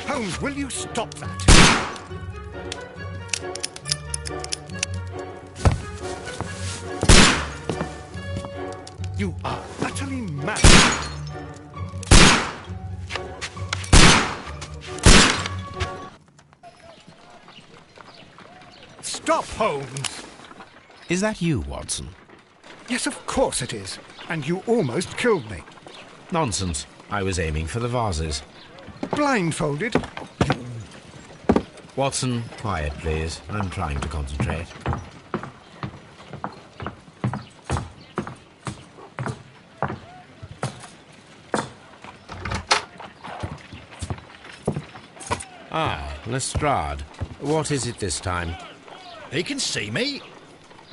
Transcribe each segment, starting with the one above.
Holmes, will you stop that? You are utterly mad. Stop, Holmes! Is that you, Watson? Yes, of course it is. And you almost killed me. Nonsense. I was aiming for the vases. Blindfolded? Watson, quiet, please. I'm trying to concentrate. Ah, Lestrade. What is it this time? He can see me.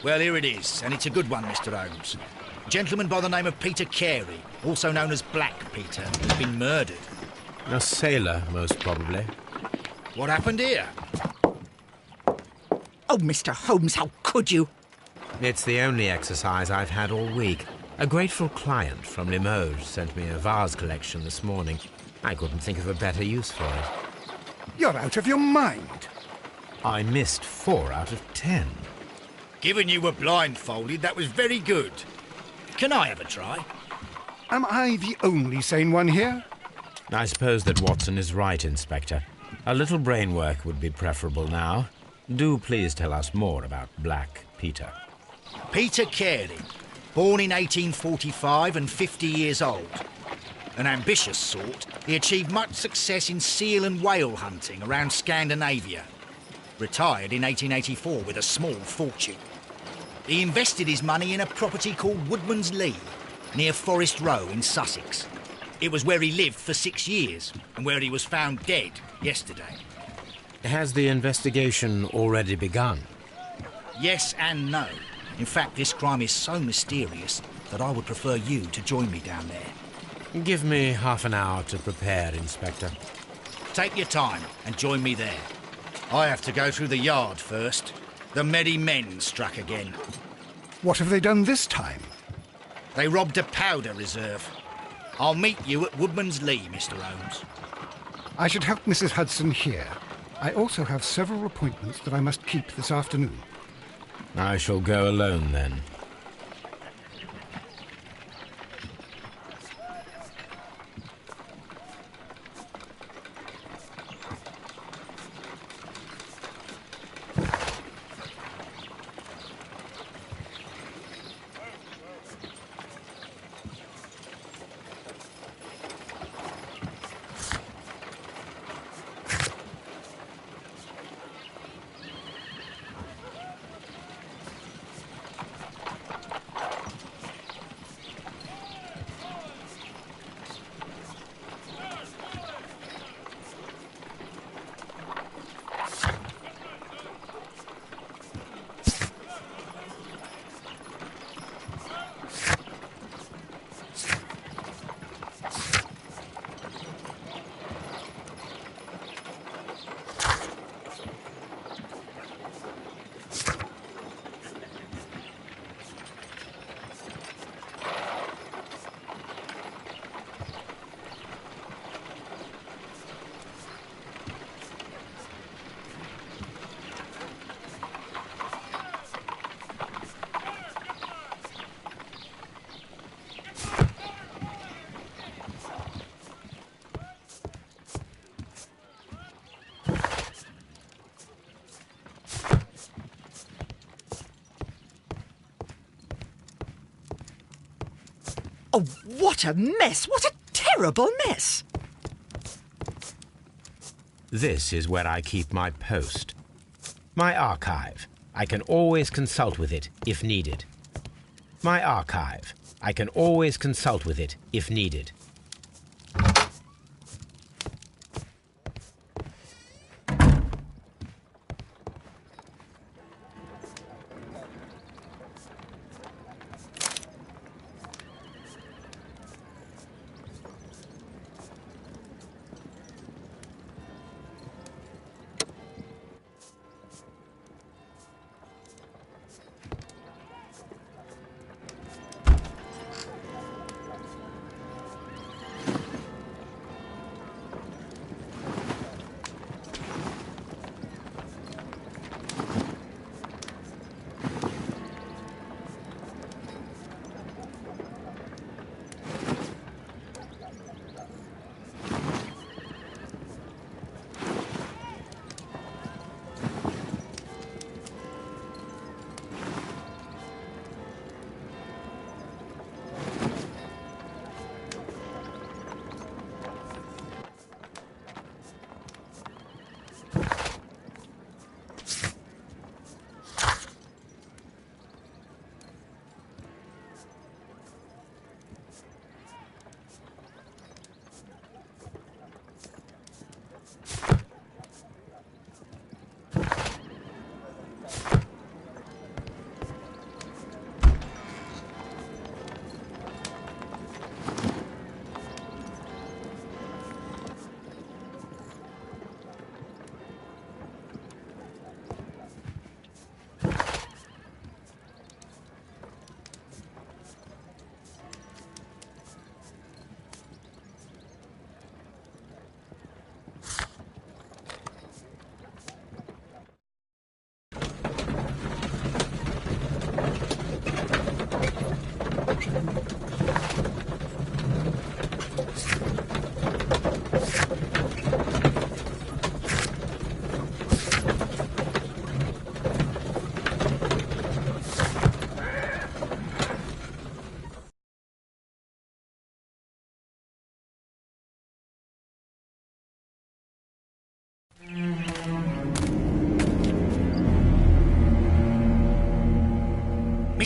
Well, here it is, and it's a good one, Mr. Holmes. A gentleman by the name of Peter Carey, also known as Black Peter, has been murdered. A sailor, most probably. What happened here? Oh, Mr. Holmes, how could you? It's the only exercise I've had all week. A grateful client from Limoges sent me a vase collection this morning. I couldn't think of a better use for it. You're out of your mind. I missed 4 out of 10. Given you were blindfolded, that was very good. Can I have a try? Am I the only sane one here? I suppose that Watson is right, Inspector. A little brain work would be preferable now. Do please tell us more about Black Peter. Peter Carey, born in 1845 and 50 years old. An ambitious sort, he achieved much success in seal and whale hunting around Scandinavia. Retired in 1884 with a small fortune. He invested his money in a property called Woodman's Lee, near Forest Row in Sussex. It was where he lived for 6 years, and where he was found dead yesterday. Has the investigation already begun? Yes and no. In fact, this crime is so mysterious that I would prefer you to join me down there. Give me half an hour to prepare, Inspector. Take your time and join me there. I have to go through the yard first. The merry men struck again. What have they done this time? They robbed a powder reserve. I'll meet you at Woodman's Lee, Mr. Holmes. I should help Mrs. Hudson here. I also have several appointments that I must keep this afternoon. I shall go alone, then. Oh, what a mess! What a terrible mess! This is where I keep my post. My archive. I can always consult with it if needed. My archive. I can always consult with it if needed.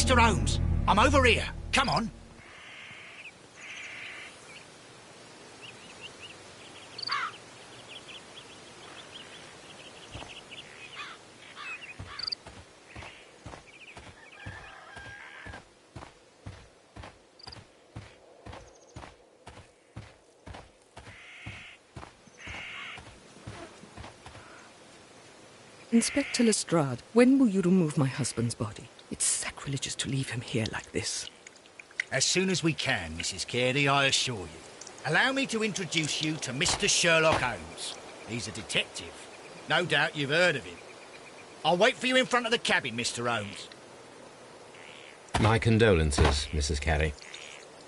Mr. Holmes, I'm over here. Come on. Inspector Lestrade, when will you remove my husband's body? It's sacrilegious to leave him here like this. As soon as we can, Mrs. Carey, I assure you. Allow me to introduce you to Mr. Sherlock Holmes. He's a detective. No doubt you've heard of him. I'll wait for you in front of the cabin, Mr. Holmes. My condolences, Mrs. Carey.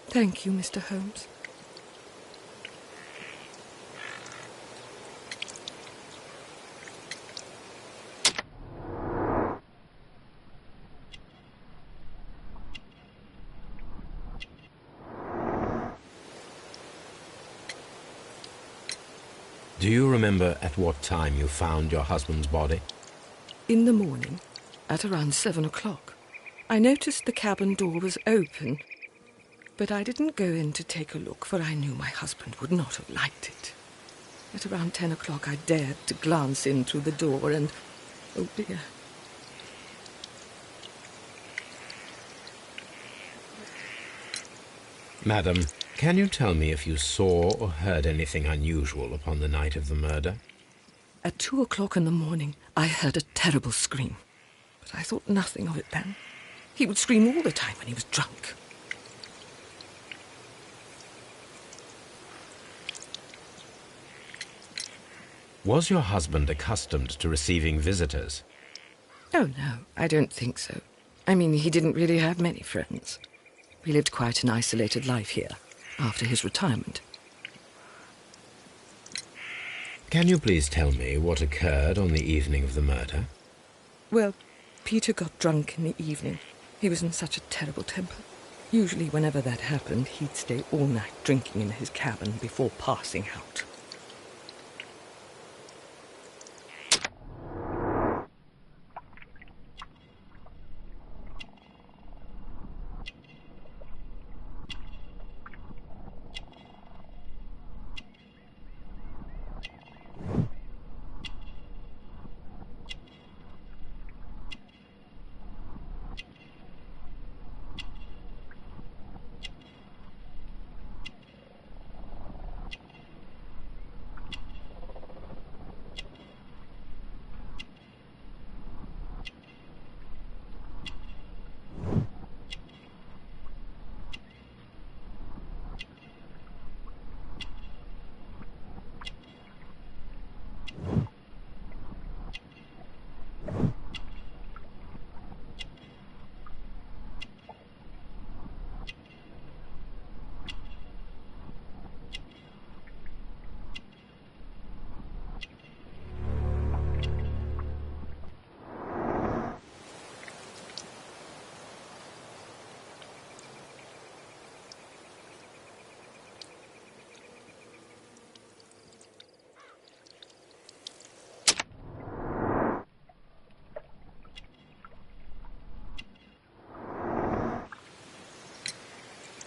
Thank you, Mr. Holmes. Do you remember at what time you found your husband's body? In the morning, at around 7 o'clock. I noticed the cabin door was open, but I didn't go in to take a look, for I knew my husband would not have liked it. At around 10 o'clock, I dared to glance in through the door and... oh dear. Madam, can you tell me if you saw or heard anything unusual upon the night of the murder? At 2 o'clock in the morning, I heard a terrible scream, but I thought nothing of it then. He would scream all the time when he was drunk. Was your husband accustomed to receiving visitors? Oh, no, I don't think so. I mean, he didn't really have many friends. We lived quite an isolated life here, after his retirement. Can you please tell me what occurred on the evening of the murder? Well, Peter got drunk in the evening. He was in such a terrible temper. Usually whenever that happened, he'd stay all night drinking in his cabin before passing out.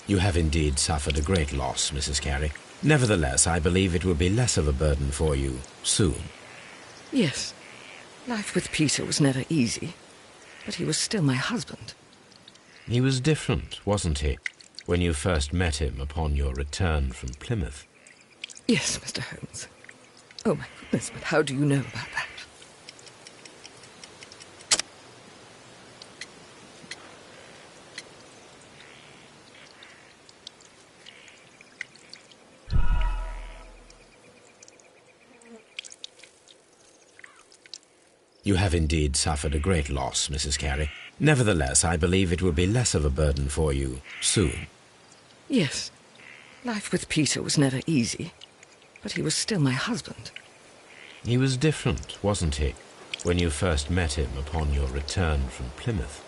You have indeed suffered a great loss, Mrs. Carey. Nevertheless, I believe it will be less of a burden for you soon. Yes, life with Peter was never easy, but he was still my husband. He was different, wasn't he, when you first met him upon your return from Plymouth? Yes, Mr. Holmes. Oh, my goodness, but how do you know about that? You have indeed suffered a great loss, Mrs. Carey. Nevertheless, I believe it will be less of a burden for you soon. Yes, life with Peter was never easy, but he was still my husband. He was different, wasn't he, when you first met him upon your return from Plymouth?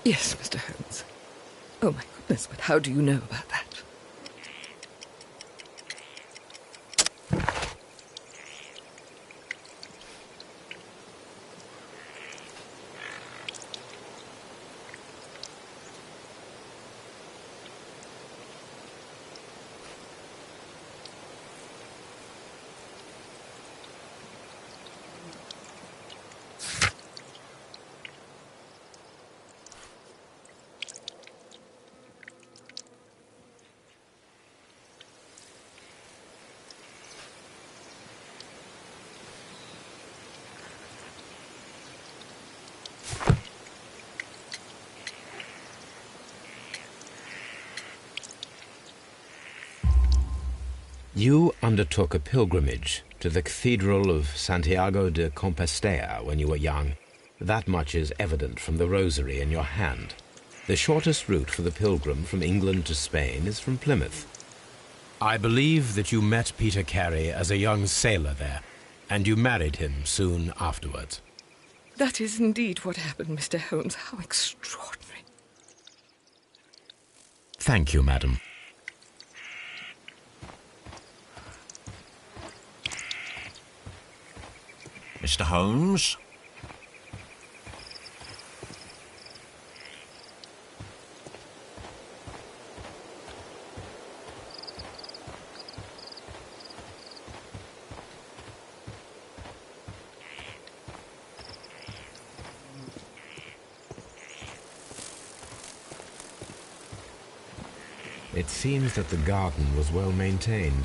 Yes, Mr. Holmes. Oh, my goodness, but how do you know about that? You undertook a pilgrimage to the Cathedral of Santiago de Compostela when you were young. That much is evident from the rosary in your hand. The shortest route for the pilgrim from England to Spain is from Plymouth. I believe that you met Peter Carey as a young sailor there, and you married him soon afterwards. That is indeed what happened, Mr. Holmes. How extraordinary. Thank you, madam. Mr. Holmes? It seems that the garden was well maintained.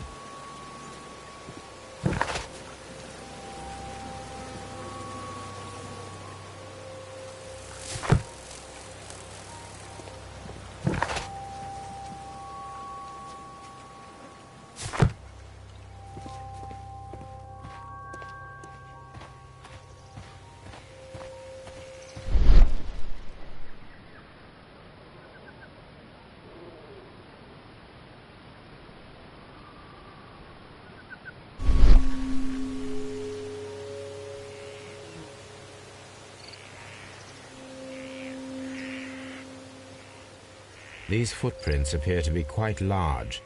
These footprints appear to be quite large.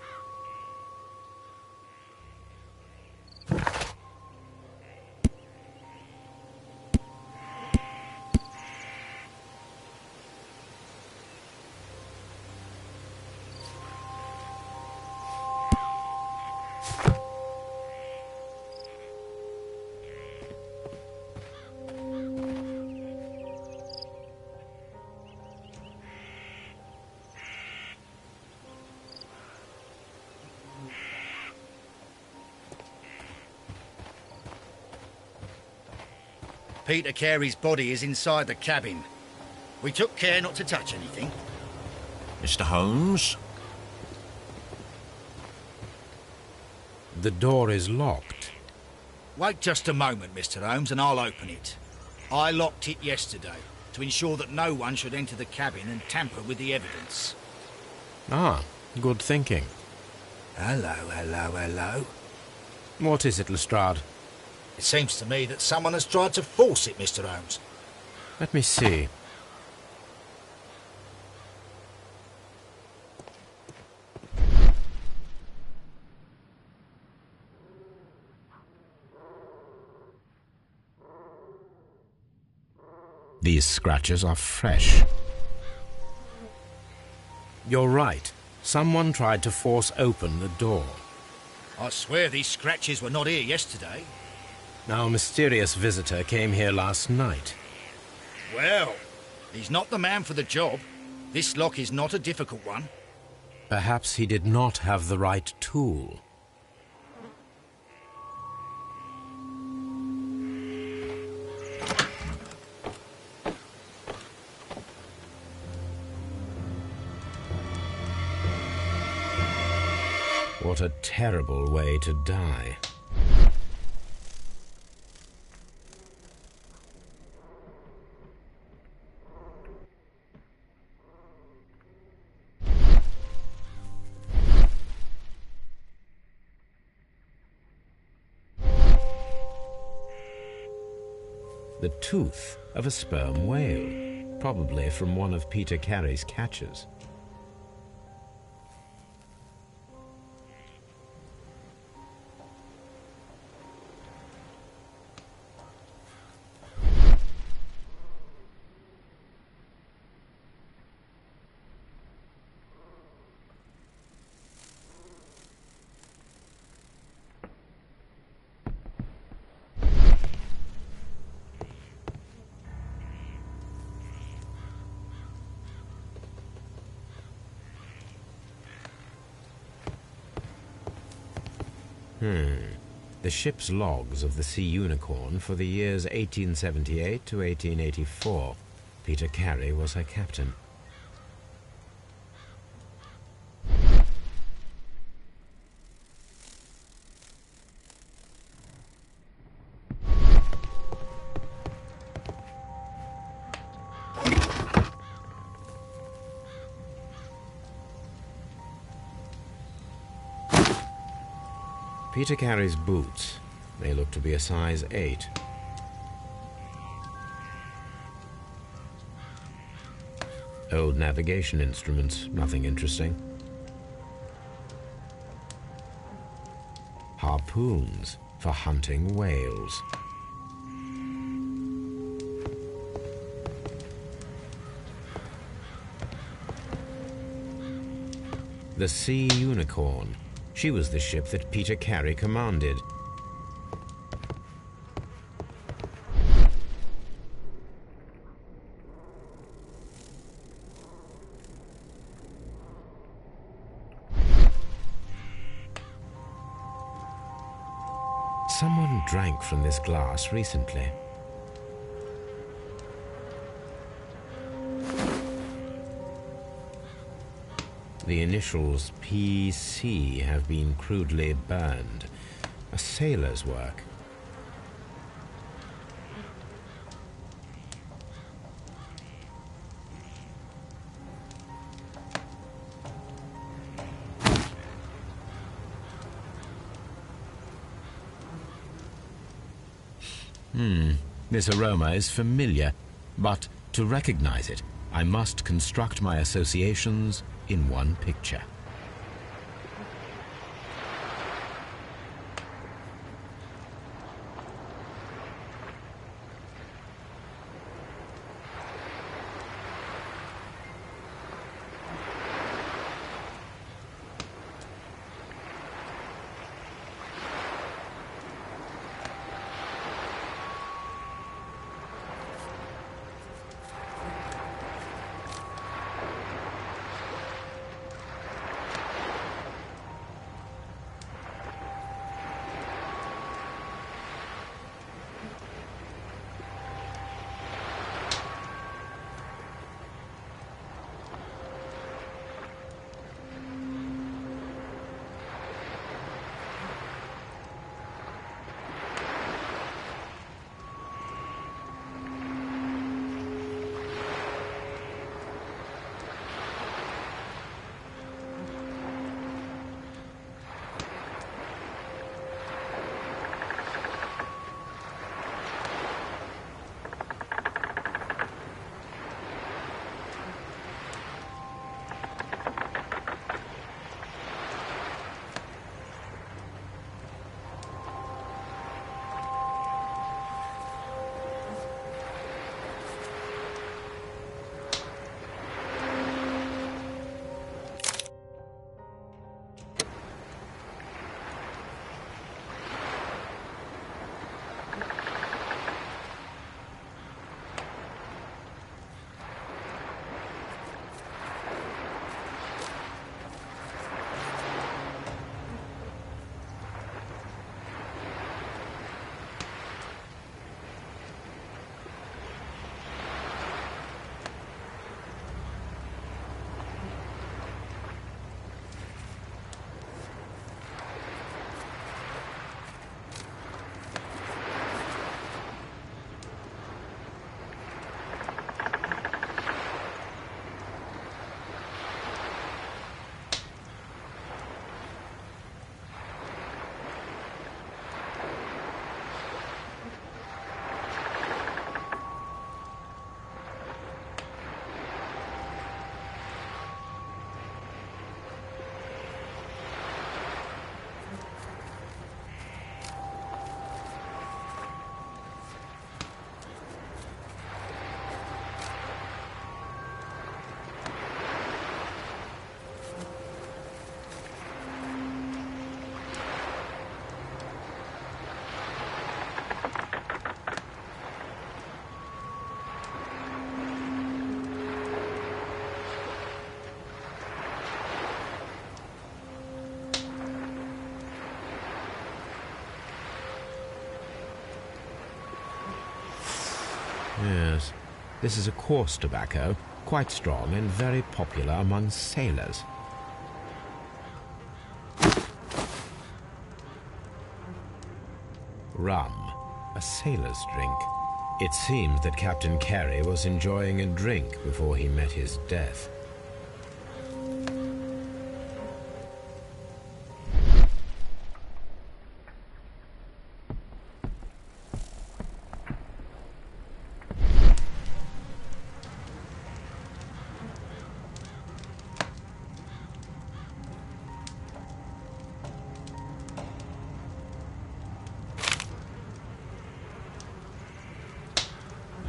Peter Carey's body is inside the cabin. We took care not to touch anything. Mr. Holmes? The door is locked. Wait just a moment, Mr. Holmes, and I'll open it. I locked it yesterday to ensure that no one should enter the cabin and tamper with the evidence. Ah, good thinking. Hello, hello, hello. What is it, Lestrade? It seems to me that someone has tried to force it, Mr. Holmes. Let me see. These scratches are fresh. You're right. Someone tried to force open the door. I swear these scratches were not here yesterday. Our mysterious visitor came here last night. Well, he's not the man for the job. This lock is not a difficult one. Perhaps he did not have the right tool. What a terrible way to die. The tooth of a sperm whale, probably from one of Peter Carey's catches. The ship's logs of the Sea Unicorn for the years 1878 to 1884. Peter Carey was her captain. Peter Carey's boots. They look to be a size 8. Old navigation instruments, nothing interesting. Harpoons for hunting whales. The Sea Unicorn. She was the ship that Peter Carey commanded. Someone drank from this glass recently. The initials PC have been crudely burned. A sailor's work. This aroma is familiar, but to recognize it, I must construct my associations in one picture. Yes, this is a coarse tobacco, quite strong and very popular among sailors. Rum, a sailor's drink. It seems that Captain Carey was enjoying a drink before he met his death.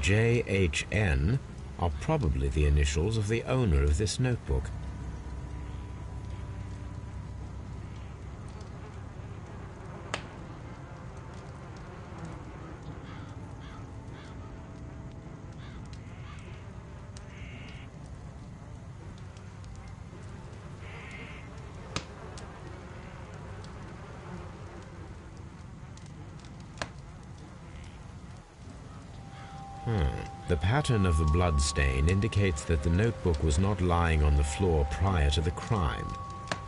JHN are probably the initials of the owner of this notebook. The pattern of the blood stain indicates that the notebook was not lying on the floor prior to the crime,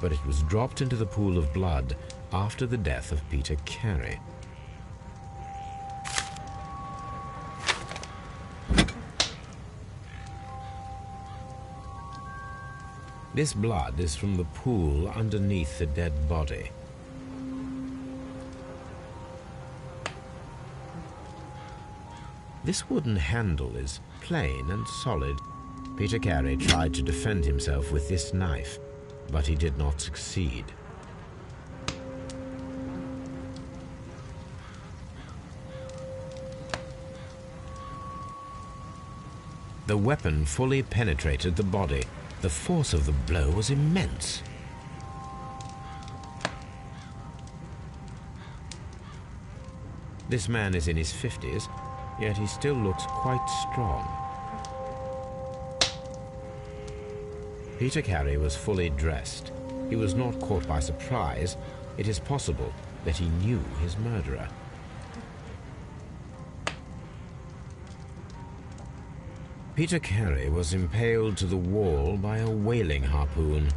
but it was dropped into the pool of blood after the death of Peter Carey. This blood is from the pool underneath the dead body. This wooden handle is plain and solid. Peter Carey tried to defend himself with this knife, but he did not succeed. The weapon fully penetrated the body. The force of the blow was immense. This man is in his 50s, yet he still looks quite strong. Peter Carey was fully dressed. He was not caught by surprise. It is possible that he knew his murderer. Peter Carey was impaled to the wall by a whaling harpoon.